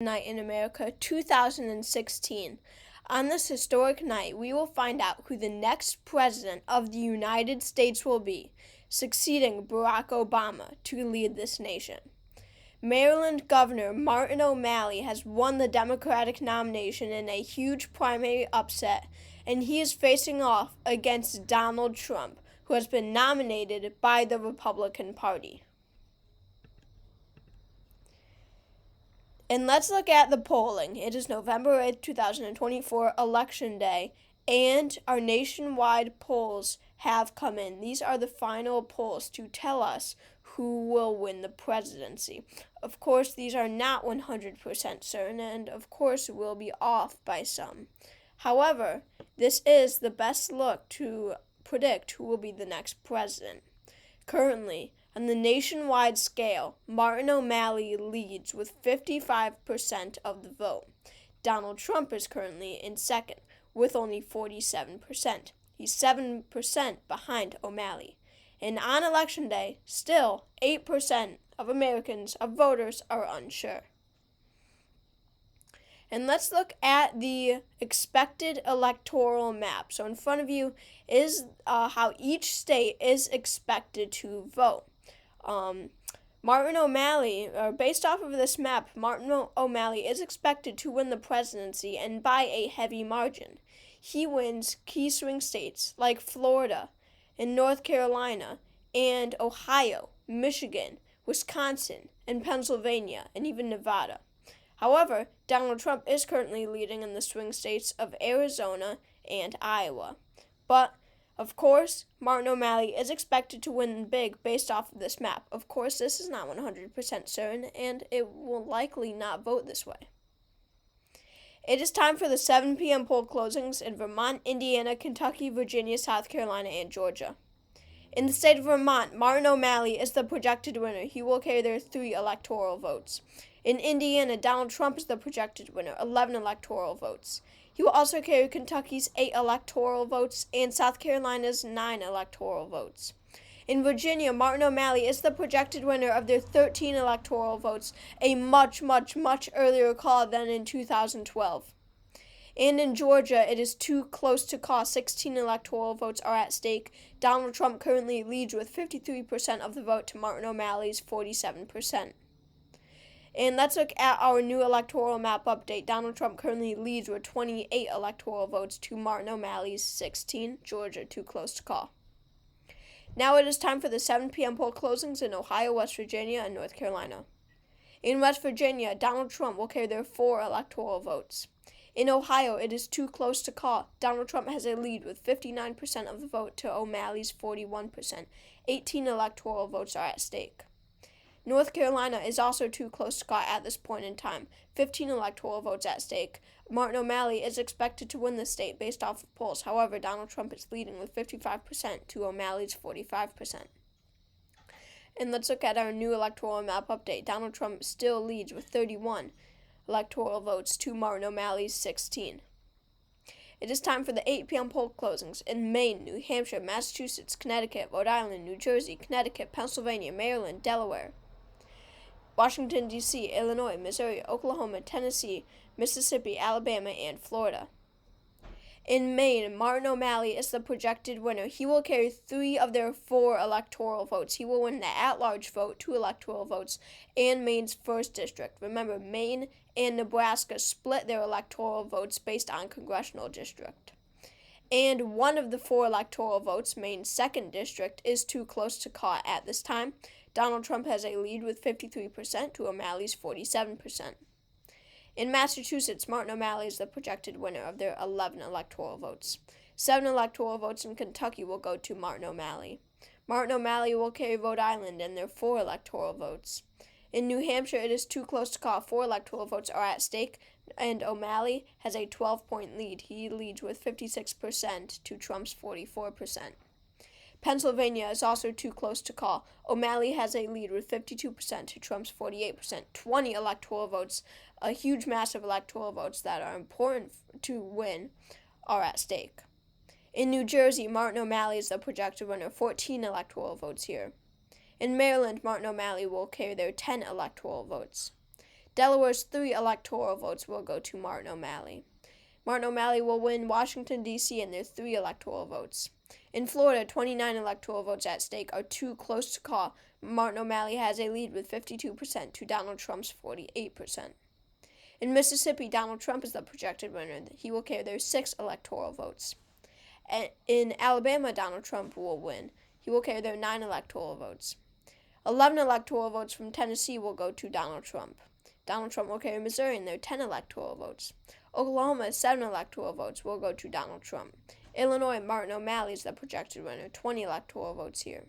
Night in America 2016. On this historic night, we will find out who the next president of the United States will be, succeeding Barack Obama to lead this nation. Maryland Governor Martin O'Malley has won the Democratic nomination in a huge primary upset, and he is facing off against Donald Trump, who has been nominated by the Republican Party. And let's look at the polling. It is November 8th, 2024, Election Day, and our nationwide polls have come in. These are the final polls to tell us who will win the presidency. Of course, these are not 100% certain, and of course, will be off by some. However, this is the best look to predict who will be the next president. Currently, on the nationwide scale, Martin O'Malley leads with 55% of the vote. Donald Trump is currently in second with only 47%. He's 7% behind O'Malley. And on Election Day, still 8% of voters are unsure. And let's look at the expected electoral map. So in front of you is how each state is expected to vote. Martin O'Malley, based off of this map, Martin O'Malley is expected to win the presidency and by a heavy margin. He wins key swing states like Florida and North Carolina and Ohio, Michigan, Wisconsin, and Pennsylvania, and even Nevada. However, Donald Trump is currently leading in the swing states of Arizona and Iowa. But of course, Martin O'Malley is expected to win big based off of this map. Of course, this is not 100% certain, and it will likely not vote this way. It is time for the 7 p.m. poll closings in Vermont, Indiana, Kentucky, Virginia, South Carolina, and Georgia. In the state of Vermont, Martin O'Malley is the projected winner. He will carry their 3 electoral votes. In Indiana, Donald Trump is the projected winner, 11 electoral votes. He will also carry Kentucky's 8 electoral votes and South Carolina's 9 electoral votes. In Virginia, Martin O'Malley is the projected winner of their 13 electoral votes, a much earlier call than in 2012. And in Georgia, it is too close to call. 16 electoral votes are at stake. Donald Trump currently leads with 53% of the vote to Martin O'Malley's 47%. And let's look at our new electoral map update. Donald Trump currently leads with 28 electoral votes to Martin O'Malley's 16. Georgia, too close to call. Now it is time for the 7 p.m. poll closings in Ohio, West Virginia, and North Carolina. In West Virginia, Donald Trump will carry their 4 electoral votes. In Ohio, it is too close to call. Donald Trump has a lead with 59% of the vote to O'Malley's 41%. 18 electoral votes are at stake. North Carolina is also too close to call at this point in time. 15 electoral votes at stake. Martin O'Malley is expected to win the state based off of polls. However, Donald Trump is leading with 55% to O'Malley's 45%. And let's look at our new electoral map update. Donald Trump still leads with 31 electoral votes to Martin O'Malley's 16. It is time for the 8 p.m. poll closings in Maine, New Hampshire, Massachusetts, Connecticut, Rhode Island, New Jersey, Connecticut, Pennsylvania, Maryland, Delaware, Washington, D.C., Illinois, Missouri, Oklahoma, Tennessee, Mississippi, Alabama, and Florida. In Maine, Martin O'Malley is the projected winner. He will carry 3 of their 4 electoral votes. He will win the at-large vote, 2 electoral votes, and Maine's 1st district. Remember, Maine and Nebraska split their electoral votes based on congressional district. And 1 of the 4 electoral votes, Maine's 2nd district, is too close to call at this time. Donald Trump has a lead with 53% to O'Malley's 47%. In Massachusetts, Martin O'Malley is the projected winner of their 11 electoral votes. 7 electoral votes in Kentucky will go to Martin O'Malley. Martin O'Malley will carry Rhode Island and their 4 electoral votes. In New Hampshire, it is too close to call. 4 electoral votes are at stake, and O'Malley has a 12-point lead. He leads with 56% to Trump's 44%. Pennsylvania is also too close to call. O'Malley has a lead with 52% to Trump's 48%. 20 electoral votes, a huge mass of electoral votes that are important to win, are at stake. In New Jersey, Martin O'Malley is the projected winner, 14 electoral votes here. In Maryland, Martin O'Malley will carry their 10 electoral votes. Delaware's 3 electoral votes will go to Martin O'Malley. Martin O'Malley will win Washington, D.C. and their 3 electoral votes. In Florida, 29 electoral votes at stake are too close to call. Martin O'Malley has a lead with 52% to Donald Trump's 48%. In Mississippi, Donald Trump is the projected winner. He will carry their 6 electoral votes. In Alabama, Donald Trump will win. He will carry their 9 electoral votes. 11 electoral votes from Tennessee will go to Donald Trump. Donald Trump will carry Missouri in their 10 electoral votes. Oklahoma's 7 electoral votes will go to Donald Trump. Illinois, Martin O'Malley is the projected winner, 20 electoral votes here.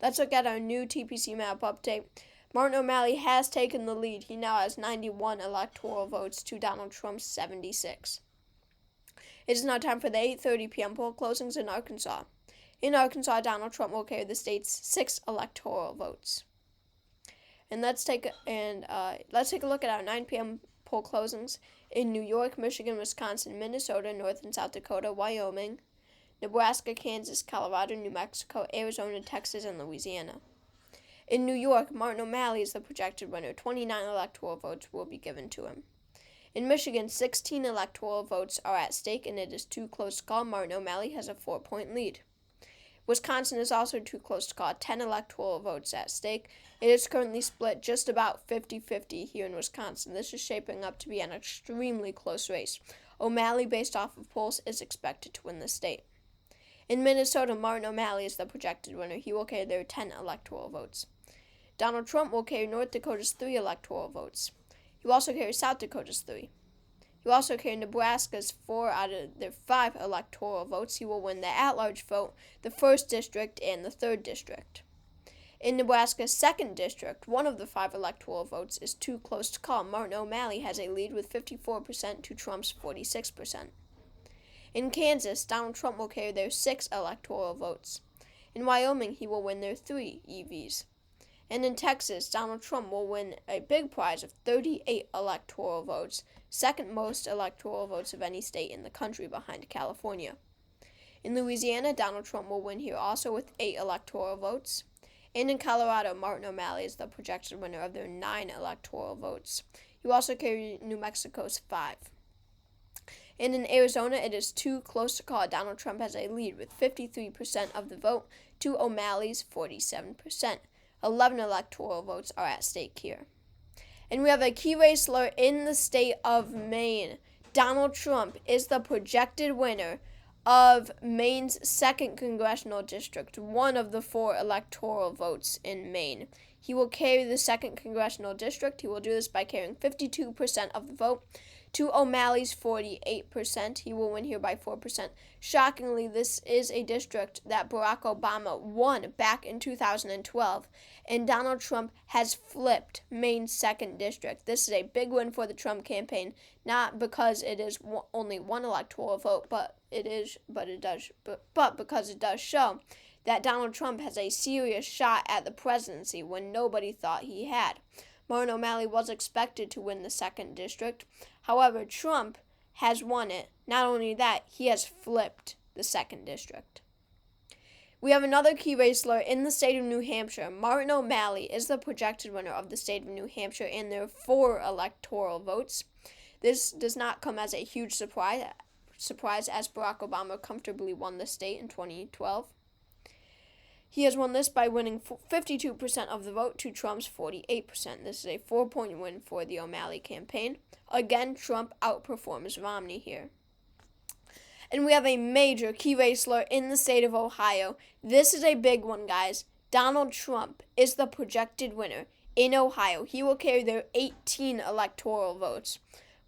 Let's look at our new TPC map update. Martin O'Malley has taken the lead. He now has 91 electoral votes to Donald Trump's 76. It is now time for the 8:30 p.m. poll closings in Arkansas. In Arkansas, Donald Trump will carry the state's 6 electoral votes. And let's take a look at our 9 p.m. poll closings in New York, Michigan, Wisconsin, Minnesota, North and South Dakota, Wyoming, Nebraska, Kansas, Colorado, New Mexico, Arizona, Texas, and Louisiana. In New York, Martin O'Malley is the projected winner. 29 electoral votes will be given to him. In Michigan, 16 electoral votes are at stake, and it is too close to call. Martin O'Malley has a 4-point lead. Wisconsin is also too close to call. 10 electoral votes at stake. It is currently split just about 50-50 here in Wisconsin. This is shaping up to be an extremely close race. O'Malley, based off of polls, is expected to win the state. In Minnesota, Martin O'Malley is the projected winner. He will carry their 10 electoral votes. Donald Trump will carry North Dakota's 3 electoral votes. He will also carry South Dakota's 3. He will also carry Nebraska's 4 out of their 5 electoral votes. He will win the at-large vote, the 1st District, and the 3rd District. In Nebraska's 2nd District, 1 of the 5 electoral votes is too close to call. Martin O'Malley has a lead with 54% to Trump's 46%. In Kansas, Donald Trump will carry their 6 electoral votes. In Wyoming, he will win their 3 EVs. And in Texas, Donald Trump will win a big prize of 38 electoral votes, 2nd most electoral votes of any state in the country behind California. In Louisiana, Donald Trump will win here also with 8 electoral votes. And in Colorado, Martin O'Malley is the projected winner of their 9 electoral votes. He will also carry New Mexico's 5. And in Arizona, it is too close to call. Donald Trump has a lead with 53% of the vote to O'Malley's 47%. 11 electoral votes are at stake here. And we have a key race alert in the state of Maine. Donald Trump is the projected winner of Maine's 2nd congressional district, 1 of the 4 electoral votes in Maine. He will carry the 2nd congressional district. He will do this by carrying 52% of the vote to O'Malley's 48%. He will win here by 4%. Shockingly, this is a district that Barack Obama won back in 2012, and Donald Trump has flipped Maine's 2nd district. This is a big win for the Trump campaign, not because it is only 1 electoral vote, but because it does show that Donald Trump has a serious shot at the presidency when nobody thought he had. Martin O'Malley was expected to win the 2nd district. However, Trump has won it. Not only that, he has flipped the 2nd district. We have another key race alert in the state of New Hampshire. Martin O'Malley is the projected winner of the state of New Hampshire in their 4 electoral votes. This does not come as a huge surprise as Barack Obama comfortably won the state in 2012. He has won this by winning 52% of the vote to Trump's 48%. This is a 4-point win for the O'Malley campaign. Again, Trump outperforms Romney here. And we have a major key race alert in the state of Ohio. This is a big one, guys. Donald Trump is the projected winner in Ohio. He will carry their 18 electoral votes.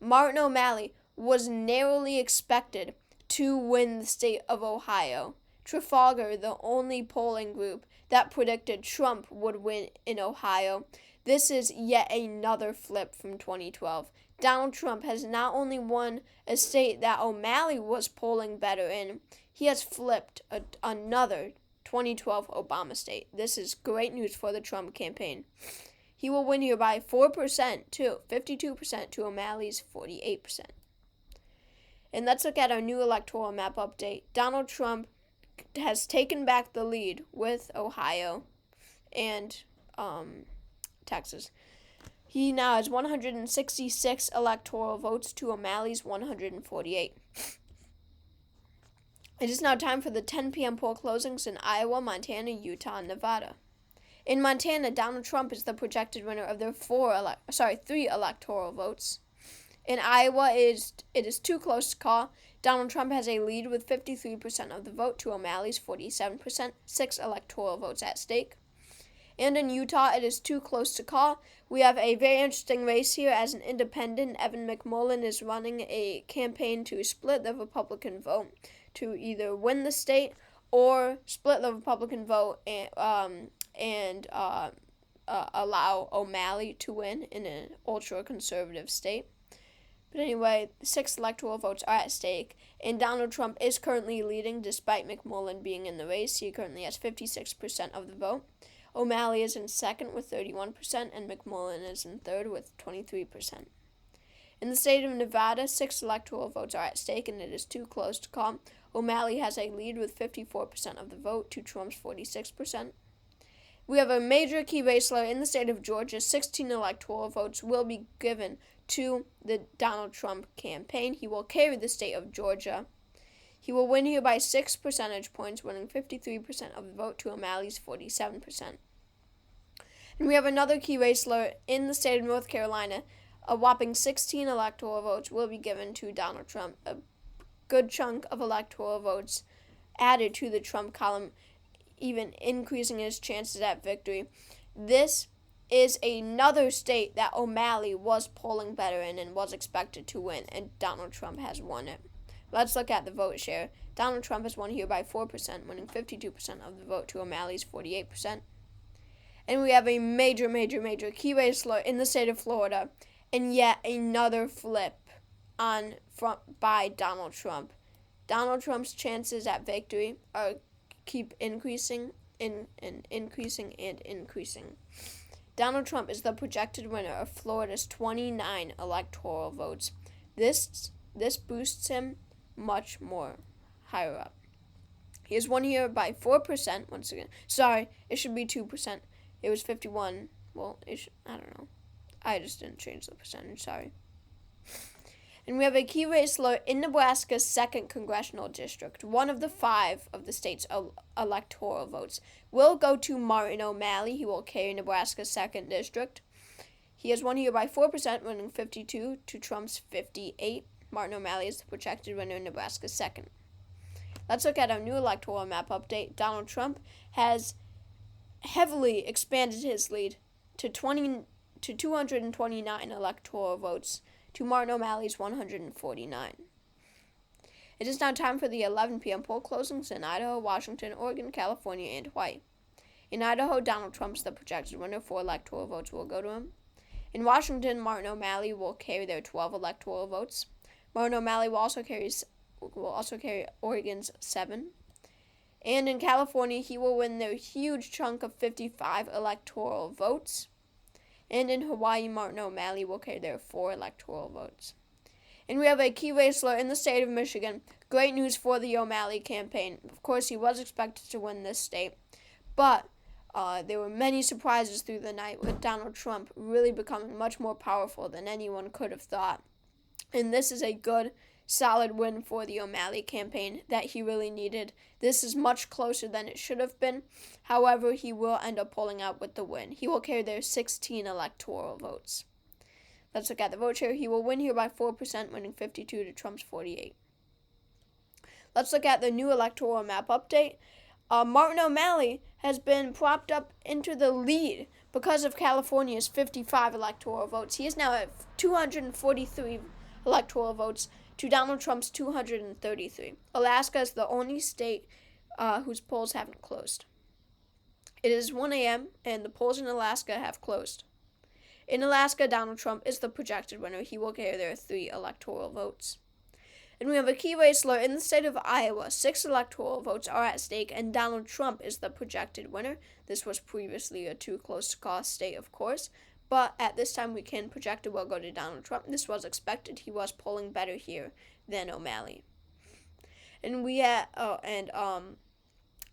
Martin O'Malley was narrowly expected to win the state of Ohio. Trafalgar, the only polling group that predicted Trump would win in Ohio. This is yet another flip from 2012. Donald Trump has not only won a state that O'Malley was polling better in, he has flipped another 2012 Obama state. This is great news for the Trump campaign. He will win here by 4% to 52% to O'Malley's 48%. And let's look at our new electoral map update. Donald Trump has taken back the lead with Ohio and Texas. He now has 166 electoral votes to O'Malley's 148. It is now time for the 10 p.m. poll closings in Iowa, Montana, Utah, and Nevada. In Montana, Donald Trump is the projected winner of their 3 electoral votes. In Iowa, it is too close to call. Donald Trump has a lead with 53% of the vote to O'Malley's 47%, 6 electoral votes at stake. And in Utah, it is too close to call. We have a very interesting race here. As an independent, Evan McMullin is running a campaign to split the Republican vote to either win the state or split the Republican vote and allow O'Malley to win in an ultra-conservative state. But anyway, 6 electoral votes are at stake, and Donald Trump is currently leading despite McMullin being in the race. He currently has 56% of the vote. O'Malley is in second with 31%, and McMullin is in third with 23%. In the state of Nevada, 6 electoral votes are at stake, and it is too close to call. O'Malley has a lead with 54% of the vote to Trump's 46%. We have a major key race in the state of Georgia. 16 electoral votes will be given to the Donald Trump campaign. He will carry the state of Georgia. He will win here by 6 percentage points, winning 53% of the vote to O'Malley's 47%. And we have another key race in the state of North Carolina. A whopping 16 electoral votes will be given to Donald Trump. A good chunk of electoral votes added to the Trump column, even increasing his chances at victory. This is another state that O'Malley was polling better in and was expected to win, and Donald Trump has won it. Let's look at the vote share. Donald Trump has won here by 4%, winning 52% of the vote to O'Malley's 48%. And we have a major key race in the state of Florida, and yet another flip by Donald Trump. Donald Trump's chances at victory keep increasing and increasing. Donald Trump is the projected winner of Florida's 29 electoral votes. This boosts him much more higher up. He has won here by 4% once again. Sorry, it should be 2%. It was 51. Well, I don't know. I just didn't change the percentage, sorry. And we have a key race in Nebraska's 2nd congressional district. One of the 5 of the state's electoral votes will go to Martin O'Malley. He will carry Nebraska's 2nd district. He has won here by 4%, winning 52 to Trump's 58. Martin O'Malley is the projected winner in Nebraska's 2nd. Let's look at our new electoral map update. Donald Trump has heavily expanded his lead to 229 electoral votes to Martin O'Malley's 149. It is now time for the 11 p.m. poll closings in Idaho, Washington, Oregon, California, and Hawaii. In Idaho, Donald Trump is the projected winner. 4 electoral votes will go to him. In Washington, Martin O'Malley will carry their 12 electoral votes. Martin O'Malley will also carry Oregon's 7. And in California, he will win their huge chunk of 55 electoral votes. And in Hawaii, Martin O'Malley will carry their 4 electoral votes. And we have a key race in the state of Michigan. Great news for the O'Malley campaign. Of course, he was expected to win this state, but there were many surprises through the night, with Donald Trump really becoming much more powerful than anyone could have thought. And this is a good, solid win for the O'Malley campaign that he really needed. This is much closer than it should have been. However, he will end up pulling out with the win. He will carry their 16 electoral votes. Let's look at the vote share. He will win here by 4%, winning 52 to Trump's 48. Let's look at the new electoral map update. Martin O'Malley has been propped up into the lead because of California's 55 electoral votes. He is now at 243 electoral votes to Donald Trump's 233. Alaska is the only state whose polls haven't closed. It is 1 a.m. and the polls in Alaska have closed. In Alaska, Donald Trump is the projected winner. He will carry their 3 electoral votes. And we have a key race in the state of Iowa. 6 electoral votes are at stake, and Donald Trump is the projected winner. This was previously a too close to call state, of course, but at this time we can project it will go to Donald Trump. This was expected. He was polling better here than O'Malley. And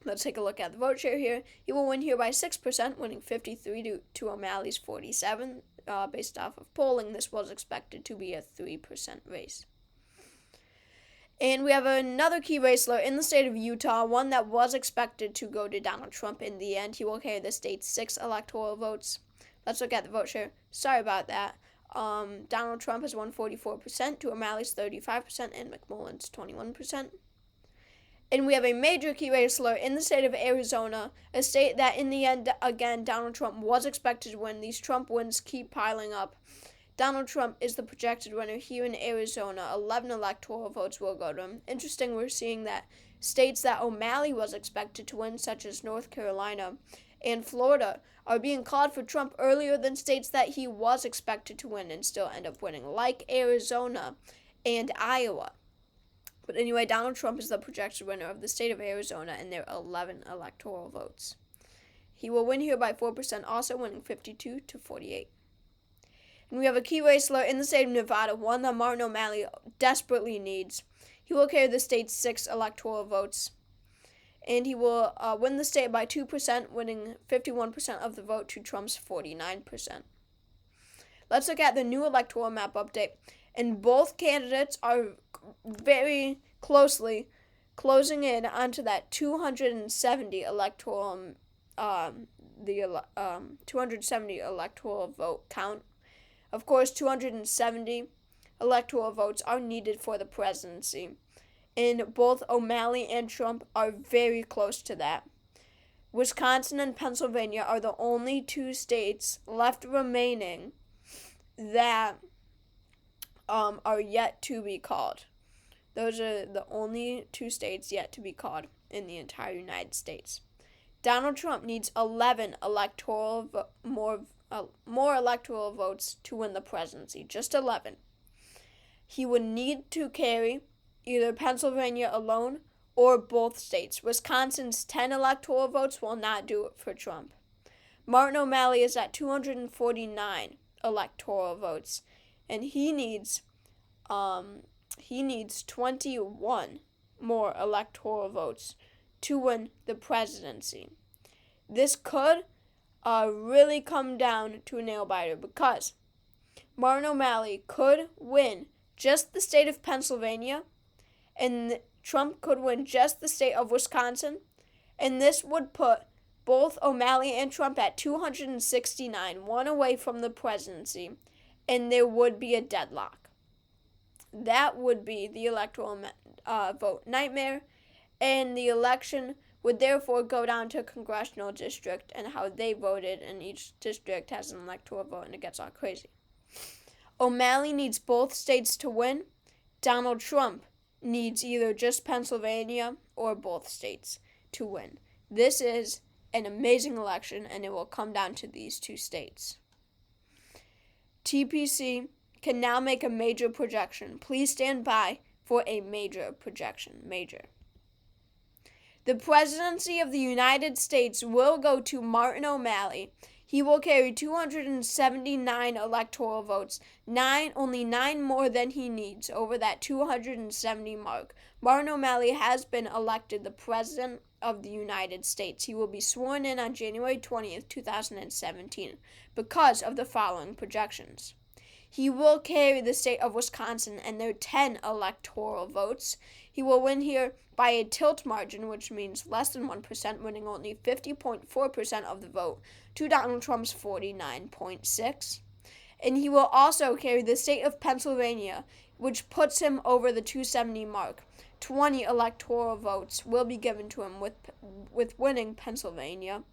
Let's take a look at the vote share here. He will win here by 6%, winning 53 to O'Malley's 47. Based off of polling, this was expected to be a 3% race. And we have another key race in the state of Utah, one that was expected to go to Donald Trump in the end. He will carry the state's 6 electoral votes. Let's look at the vote share. Sorry about that. Donald Trump has won 44% to O'Malley's 35% and McMullen's 21%. And we have a major key race in the state of Arizona, a state that in the end, again, Donald Trump was expected to win. These Trump wins keep piling up. Donald Trump is the projected winner here in Arizona. 11 electoral votes will go to him. Interesting, we're seeing that states that O'Malley was expected to win, such as North Carolina and Florida, are being called for Trump earlier than states that he was expected to win and still end up winning, like Arizona and Iowa. But anyway, Donald Trump is the projected winner of the state of Arizona and their 11 electoral votes. He will win here by 4%, also winning 52 to 48. And we have a key race in the state of Nevada, one that Martin O'Malley desperately needs. He will carry the state's 6 electoral votes. And he will win the state by 2%, winning 51% of the vote to Trump's 49%. Let's look at the new electoral map update. And both candidates are very closely closing in onto that 270 electoral 270 electoral vote count. Of course, 270 electoral votes are needed for the presidency, and both O'Malley and Trump are very close to that. Wisconsin and Pennsylvania are the only 2 states left remaining that are yet to be called. Those are the only 2 states yet to be called in the entire United States. Donald Trump needs 11 more electoral votes to win the presidency, just 11. He would need to carry either Pennsylvania alone or both states. Wisconsin's 10 electoral votes will not do it for Trump. Martin O'Malley is at 249 electoral votes, and he needs 21 more electoral votes to win the presidency. This could really come down to a nail-biter because Martin O'Malley could win just the state of Pennsylvania, and Trump could win just the state of Wisconsin, and this would put both O'Malley and Trump at 269, one away from the presidency, and there would be a deadlock. That would be the electoral vote nightmare, and the election would therefore go down to a congressional district and how they voted, and each district has an electoral vote, and it gets all crazy. O'Malley needs both states to win. Donald Trump needs either just Pennsylvania or both states to win. This is an amazing election, and it will come down to these 2 states. TPC can now make a major projection. Please stand by for a major projection. Major. The presidency of the United States will go to Martin O'Malley. He will carry 279 electoral votes, only 9 more than he needs over that 270 mark. Martin O'Malley has been elected the President of the United States. He will be sworn in on January 20th, 2017, because of the following projections. He will carry the state of Wisconsin and their 10 electoral votes. He will win here by a tilt margin, which means less than 1%, winning only 50.4% of the vote to Donald Trump's 49.6%. And he will also carry the state of Pennsylvania, which puts him over the 270 mark. 20 electoral votes will be given to him with winning Pennsylvania.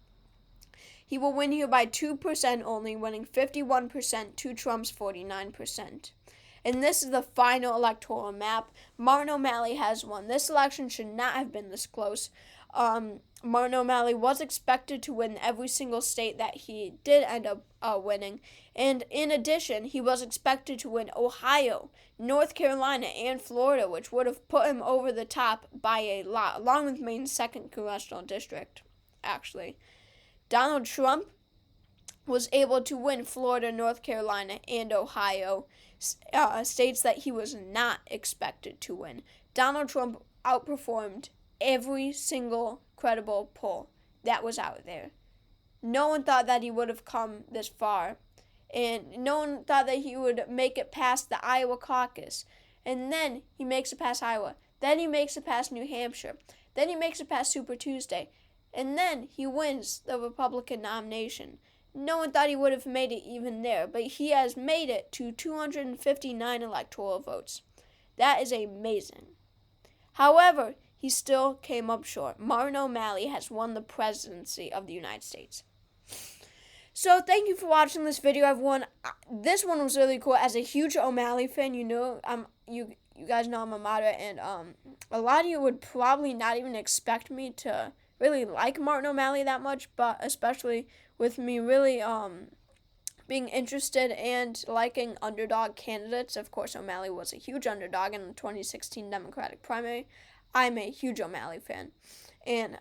He will win here by 2% only, winning 51% to Trump's 49%. And this is the final electoral map. Martin O'Malley has won. This election should not have been this close. Martin O'Malley was expected to win every single state that he did end up winning. And in addition, he was expected to win Ohio, North Carolina, and Florida, which would have put him over the top by a lot, along with Maine's 2nd congressional district, actually. Donald Trump was able to win Florida, North Carolina, and Ohio, states that he was not expected to win. Donald Trump outperformed every single credible poll that was out there. No one thought that he would have come this far. And no one thought that he would make it past the Iowa caucus. And then he makes it past Iowa. Then he makes it past New Hampshire. Then he makes it past Super Tuesday. And then he wins the Republican nomination. No one thought he would have made it even there, but he has made it to 259 electoral votes. That is amazing. However, he still came up short. Martin O'Malley has won the presidency of the United States. So thank you for watching this video, everyone. This one was really cool. As a huge O'Malley fan, you guys know I'm a moderate, and a lot of you would probably not even expect me to really like Martin O'Malley that much, but especially with me really being interested and liking underdog candidates. Of course, O'Malley was a huge underdog in the 2016 Democratic primary. I'm a huge O'Malley fan, and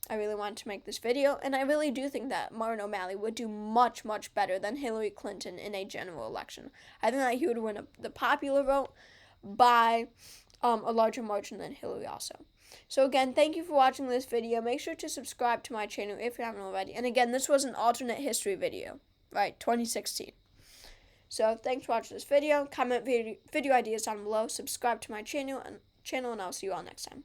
I really wanted to make this video, and I really do think that Martin O'Malley would do much, much better than Hillary Clinton in a general election. I think that he would win the popular vote by a larger margin than Hillary also. So again, thank you for watching this video. Make sure to subscribe to my channel if you haven't already. And again, this was an alternate history video, right, 2016. So thanks for watching this video. Comment video ideas down below. Subscribe to my channel, and I'll see you all next time.